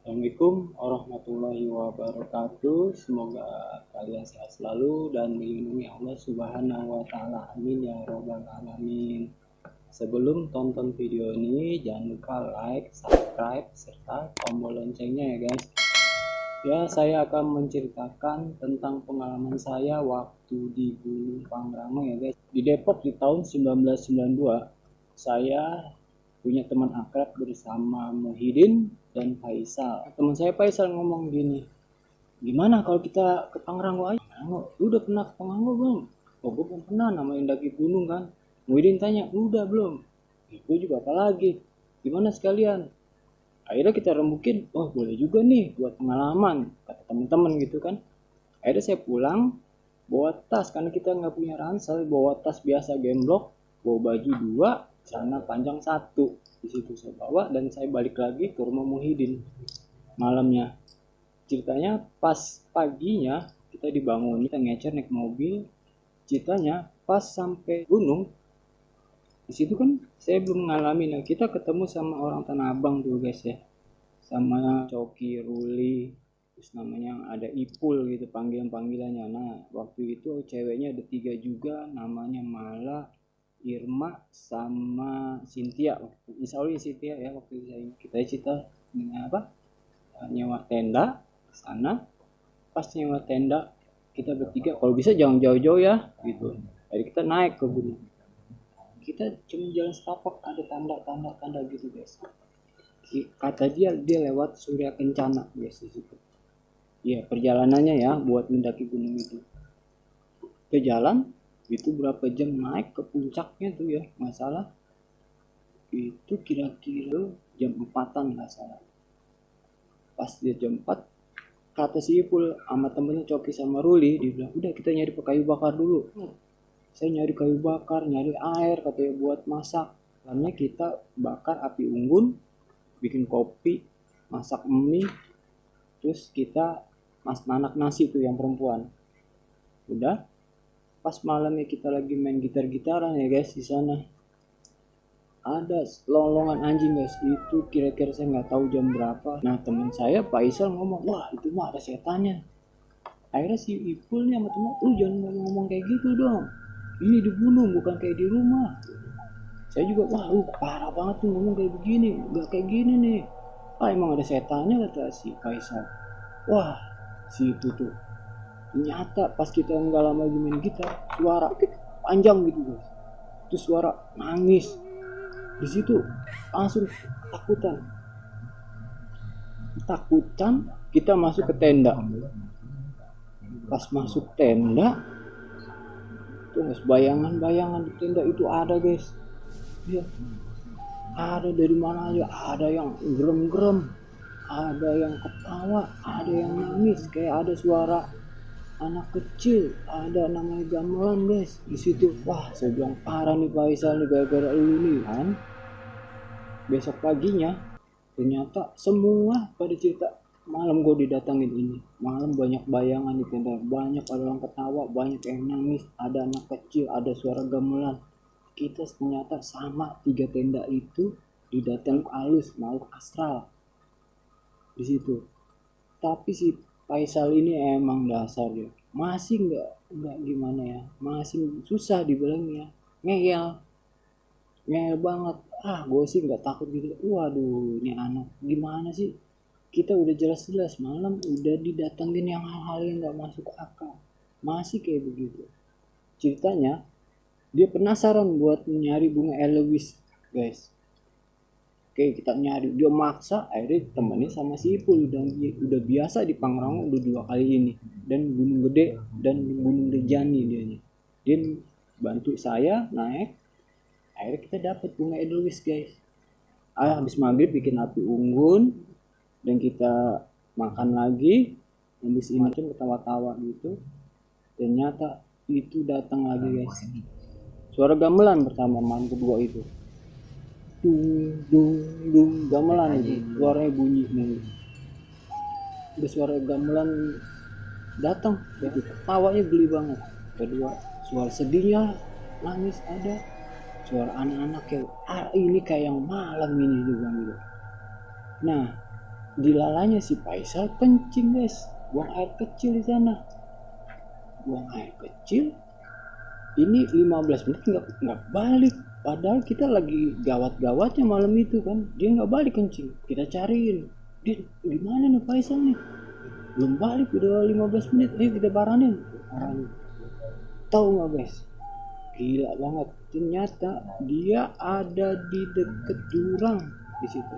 Assalamualaikum warahmatullahi wabarakatuh. Semoga kalian sehat selalu dan dilindungi Allah Subhanahu wa Ta'ala. Amin ya Rabbal Alamin. Sebelum tonton video ini, jangan lupa like, subscribe, serta tombol loncengnya ya guys. Ya, saya akan menceritakan tentang pengalaman saya waktu di Gunung Pangrango ya guys. Di Depok di tahun 1992, saya punya teman akrab bersama Muhyiddin dan Faisal. Teman saya Faisal ngomong gini, gimana kalau kita ke Pangrango aja? Lu udah pernah ke Pangrango belum? Oh, gue belum pernah, namanya daki gunung kan. Muhyiddin tanya, udah belum? Itu juga apa lagi? Gimana sekalian? Akhirnya kita rembukin, oh boleh juga nih buat pengalaman, kata teman-teman gitu kan. Akhirnya saya pulang, bawa tas, karena kita nggak punya ransel, bawa tas biasa gemblok, bawa baju 2, celana panjang 1. Di situ saya bawa dan saya balik lagi ke rumah Muhyiddin malamnya. Ceritanya pas paginya kita dibangun, kita ngecer naik mobil. Ceritanya pas sampai gunung, di situ kan saya belum ngalamin. Nah, kita ketemu sama orang Tanah Abang tuh guys ya, sama Coki, Ruli, terus namanya ada Ipul gitu panggilannya. Nah waktu itu ceweknya ada 3 juga, namanya Mala, Irma, sama Cynthia. Insya Allah Cynthia ya. Waktu itu kita cerita dengan apa, nyewa tenda sana. Pas nyewa tenda kita bertiga, kalau bisa jangan jauh-jauh ya gitu. Jadi kita naik ke gunung, kita cuma jalan setapak, ada tanda gitu guys. Kata dia lewat Surya Kencana guys di situ. Iya, perjalanannya ya buat mendaki gunung itu. Ke jalan itu berapa jam naik ke puncaknya tuh ya, nggak salah. Itu kira-kira jam 4-an nggak salah. Pas dia jam 4, kata si Ipul sama temennya Coki sama Ruli, dia bilang, udah kita nyari kayu bakar dulu. Saya nyari kayu bakar, nyari air katanya buat masak. Karena kita bakar api unggun, bikin kopi, masak mie, terus kita manak nasi tuh yang perempuan. Udah, pas malamnya kita lagi main gitar-gitaran ya guys di sana. Ada lolongan anjing guys, itu kira-kira saya nggak tahu jam berapa. Nah teman saya Faisal ngomong, wah itu mah ada setannya. Akhirnya si Ipul nih sama teman, lu jangan ngomong kayak gitu dong. Ini di gunung bukan kayak di rumah. Saya juga, wah lu parah banget tuh ngomong kayak begini, nggak kayak gini nih. Ah emang ada setannya kata si Faisal. Wah si itu tuh ternyata pas kita nggak lama lagi main gitar, suara panjang gitu guys. Itu suara nangis. Di situ langsung takutan kita masuk ke tenda. Pas masuk tenda tuh guys, bayangan di tenda itu ada guys. Ya, ada dari mana aja, ada yang gerem-gerem, ada yang ketawa, ada yang nangis, kayak ada suara anak kecil, ada namanya gamelan guys di situ. Wah saya bilang parah nih Faisal nih, gara-gara lu nih kan. Besok paginya ternyata semua pada cerita, malam gue didatangin ini, malam banyak bayangan di tenda, banyak orang ketawa, banyak yang nangis, ada anak kecil, ada suara gamelan. Kita ternyata sama 3 tenda itu didatang halus, makhluk astral di situ. Tapi si Faisal ini emang dasar ya, masih nggak gimana ya, masih susah dibilangnya, ngeyel banget. Gue sih nggak takut gitu. Waduh ini anak gimana sih, kita udah jelas-jelas malam udah didatengin yang hal-hal yang nggak masuk akal, masih kayak begitu. Ceritanya dia penasaran buat nyari bunga elois guys. Oke kita nyari, dia maksa, akhirnya temenin sama si Ipul. Udah biasa di Pangrango udah 2 kali ini, dan Gunung Gede dan Gunung Rinjani dia bantu saya naik. Akhirnya kita dapat bunga edelweiss guys. Habis maghrib bikin api unggun dan kita makan lagi. Habis ini macam ketawa-tawa gitu, ternyata itu datang lagi guys, suara gamelan pertama, malam kedua itu dung gamelan itu suaranya bunyi nih. Udah suara gamelan datang gitu, tawanya geli banget. Kedua suara sedihnya, nangis ada, suara anak-anak kayak ini kayak yang malam ini juga gitu. Nah dilalanya si Faisal kencing guys, buang air kecil di sana, buang air kecil. Ini 15 menit nggak balik, padahal kita lagi gawat-gawatnya malam itu kan, dia nggak balik kencing. Kita cariin, dia gimana nih Faisal nih, belum balik, udah 15 menit, kita baranin. Tahu nggak guys, gila banget, ternyata dia ada di deket jurang di situ.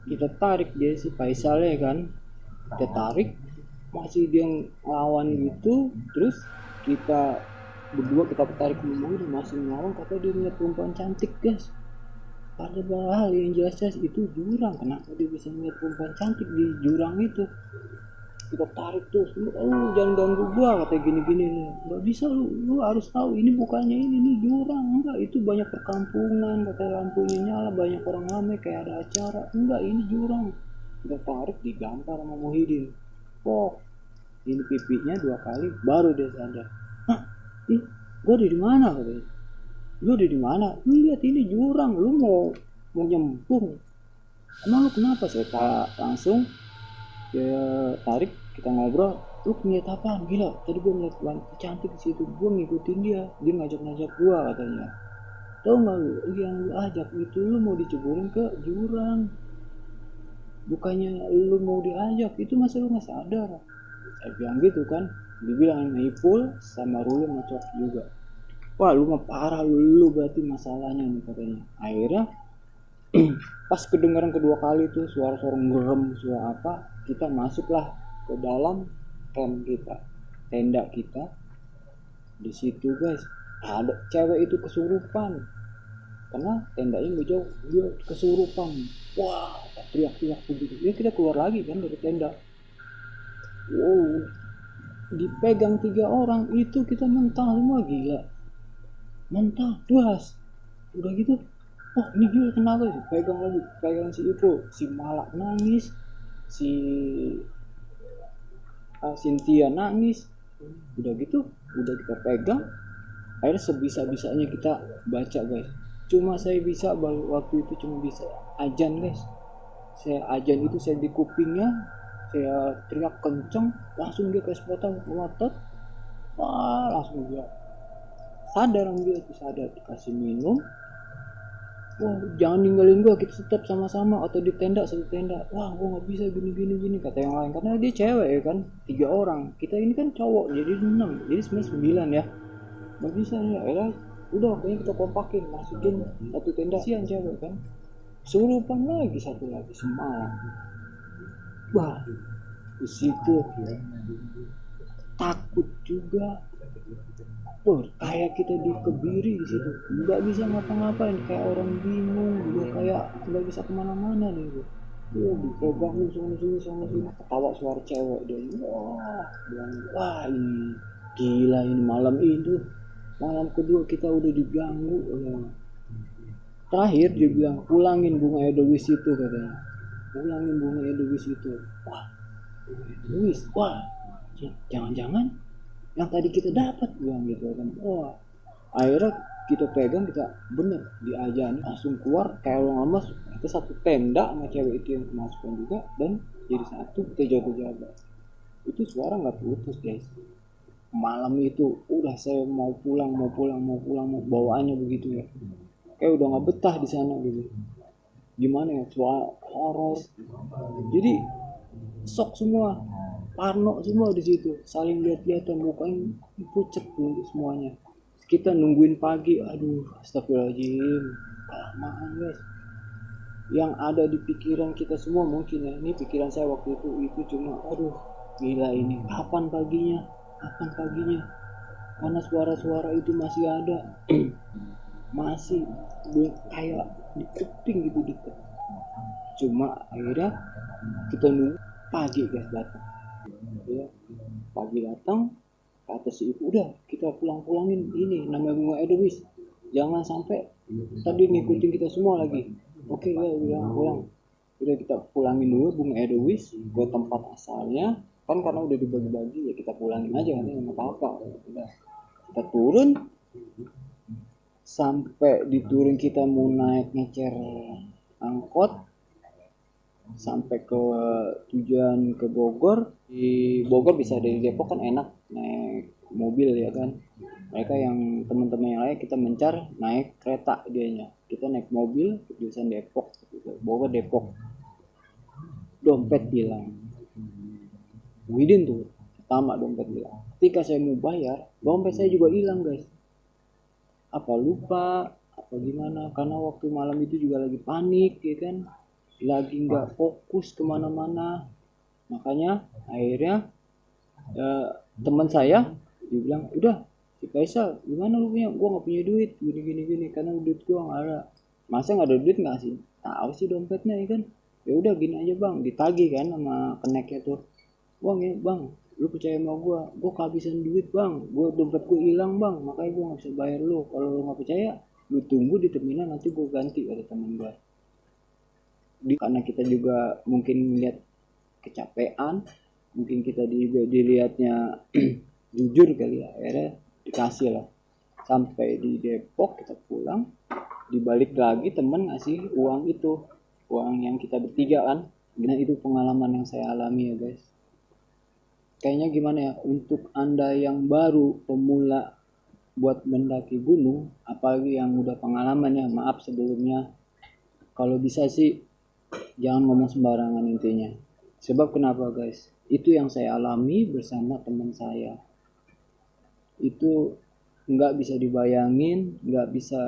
Kita tarik dia si Faisal ya kan, kita tarik, masih dia ngelawan gitu, terus kita berdua kita tarik ke mobil, masih ngelawan, kata dia ngeliat perempuan cantik guys. Padahal yang jelas-jelas itu jurang, kenapa dia bisa ngeliat perempuan cantik di jurang itu? Kita tarik terus, lu jangan ganggu gua, kata gini-gini. Nggak bisa, lu harus tahu ini bukannya ini jurang, enggak, itu banyak perkampungan, kata lampunya nyala, banyak orang ramai kayak ada acara. Enggak, ini jurang. Kita tarik, digampar sama Muhyiddin. Ini pipinya 2 kali baru dia sadar. Gua ada di mana, katanya. Lu ada di mana? Lu lihat ini jurang, lu mau nyemplung. Emang lu kenapa? Saya langsung ya tarik, kita ngobrol. Lu ngeliat apaan? Gila, tadi gue ngeliat wanita cantik di situ, gue ngikutin dia ngajak gue, katanya. Tahu nggak lu, yang lu ajak itu lu mau diceburin ke jurang, bukannya lu mau diajak, itu masa lu nggak sadar? Saya bilang gitu kan, dibilang Ipul sama Ruli ngacok juga. Wah, lu mah parah, lu berarti masalahnya nih, katanya. Akhirnya pas kedengaran kedua kali tuh suara-suara ngerem, suara apa, kita masuklah ke dalam camp kita, tenda kita. Di situ guys, ada cewek itu kesurupan, karena tendanya nggak jauh, dia kesurupan. Wah, teriak-teriak begitu. Ya kita keluar lagi kan dari tenda. Wow, dipegang 3 orang itu, kita mental semua, gila, mental duas. Udah gitu, oh ini juga kenapa sih, pegang si itu, si Malak nangis, si Cynthia nangis. Udah gitu, udah kita pegang, akhirnya sebisa-bisanya kita baca guys. Cuma saya bisa waktu itu cuma bisa ajan guys. Saya ajan itu, saya di kupingnya saya teriak kenceng, langsung dia kayak sepotong ngotot. Wah, langsung dia sadar, dia itu sadar, dikasih minum. Wah, jangan ninggalin gua, kita tetap sama-sama atau di tenda, satu tenda. Wah, gua nggak bisa gini kata yang lain, karena dia cewek ya kan, 3 orang, kita ini kan cowok, jadi 6, jadi sebenarnya 9 ya. Nggak bisa ya, udah kayaknya kita kompakin, masukin satu tenda, sian cewek kan, surupan lagi satu lagi semalam. Wah, di situ takut juga. Kayak kita dikebiri di situ, nggak bisa ngapa-ngapain, kayak orang bingung, juga kayak nggak bisa kemana-mana deh. Dipegang sana sini, ketawa suara cewek deh. Wah ini gila, ini malam kedua kita udah diganggu. Terakhir dia bilang pulangin bunga edelweiss itu, katanya. Pulangin bunga edelweiss itu. Wah, edelweiss, wah, jangan-jangan yang tadi kita dapat, bilang gitu kan. Wah, akhirnya kita pegang, kita bener diajarin, langsung keluar kayak orang lemas. Kita satu tenda sama cewek itu yang kemasukan juga, dan jadi satu, kita jaga-jaga. Itu suara nggak putus guys. Malam itu udah saya mau pulang, bawaannya begitu ya, kayak udah nggak betah di sana gitu. Gimana ya, suara horor, jadi shock semua, parno semua di situ, saling lihat-lihatan, mukanya pucet tuh semuanya. Kita nungguin pagi, aduh astagfirullahaladzim, kelamaan guys. Yang ada di pikiran kita semua mungkin ya, ini pikiran saya waktu itu cuma aduh gila, ini kapan paginya, karena suara-suara itu masih ada. Masih kayak di kuping gitu deket. Cuma akhirnya kita nunggu pagi guys datang ya. Pagi datang, kata si ibu, udah kita pulangin ini namanya bunga edelweiss, jangan sampai tadi ngikutin kita semua lagi. Oke ya, udah pulang, udah kita pulangin dulu bunga edelweiss ke tempat asalnya kan, karena udah dibagi-bagi ya, kita pulangin aja kan, nggak apa-apa. Udah kita turun, sampai di turun kita mau naik ngecer angkot, sampai ke tujuan ke Bogor. Di Bogor bisa dari Depok kan enak naik mobil ya kan. Mereka yang teman-teman yang lain kita mencar naik kereta dianya. Kita naik mobil ke jurusan Depok, Bogor Depok. Dompet hilang. Widin tuh pertama dompet hilang. Ketika saya mau bayar, dompet saya juga hilang guys. Apa lupa apa gimana, karena waktu malam itu juga lagi panik ya kan, lagi nggak fokus kemana-mana. Makanya akhirnya teman saya dia bilang, udah si Faisal gimana lu punya, gua nggak punya duit gini gini gini, karena duit gua nggak ada. Masa nggak ada duit, nggak sih tahu sih dompetnya ya kan. Ya udah gini aja bang, ditagih kan sama keneknya tuh, bang ya bang, lu percaya sama gua kehabisan duit bang, dompet gua hilang bang, makanya gua nggak bisa bayar lu. Kalau lu nggak percaya, lu tunggu di terminal nanti gua ganti, kata temen gua. Karena kita juga mungkin lihat kecapean, mungkin kita dilihatnya jujur kali ya, akhirnya dikasih lah. Sampai di Depok kita pulang, dibalik lagi temen ngasih uang itu, uang yang kita bertiga kan. Nah itu pengalaman yang saya alami ya guys. Kayaknya gimana ya, untuk anda yang baru pemula buat mendaki gunung, apalagi yang udah pengalaman ya, maaf sebelumnya, kalau bisa sih jangan ngomong sembarangan intinya. Sebab kenapa guys, itu yang saya alami bersama teman saya. Itu nggak bisa dibayangin, nggak bisa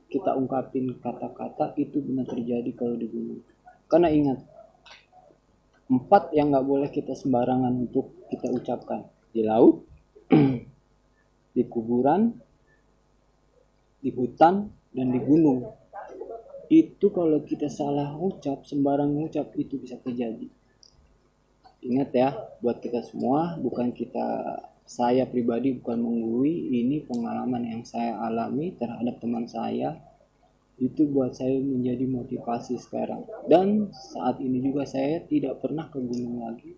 kita ungkapin kata-kata, itu benar terjadi kalau di gunung. Karena ingat, 4 yang nggak boleh kita sembarangan untuk kita ucapkan: di laut, di kuburan, di hutan, dan di gunung. Itu kalau kita salah ucap, sembarang ucap, itu bisa terjadi. Ingat ya, buat kita semua, bukan kita, saya pribadi bukan menggurui, ini pengalaman yang saya alami terhadap teman saya. Itu buat saya menjadi motivasi sekarang. Dan saat ini juga saya tidak pernah ke gunung lagi.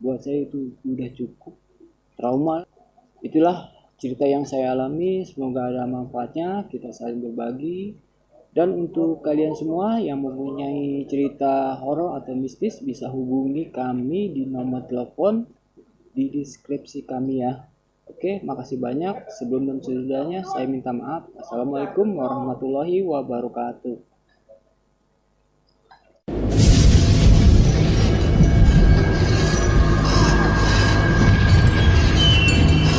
Buat saya itu udah cukup trauma. Itulah cerita yang saya alami, semoga ada manfaatnya, kita saling berbagi. Dan untuk kalian semua yang mempunyai cerita horor atau mistis, bisa hubungi kami di nomor telepon di deskripsi kami ya. Oke, makasih banyak. Sebelum dan sesudahnya saya minta maaf. Assalamualaikum warahmatullahi wabarakatuh.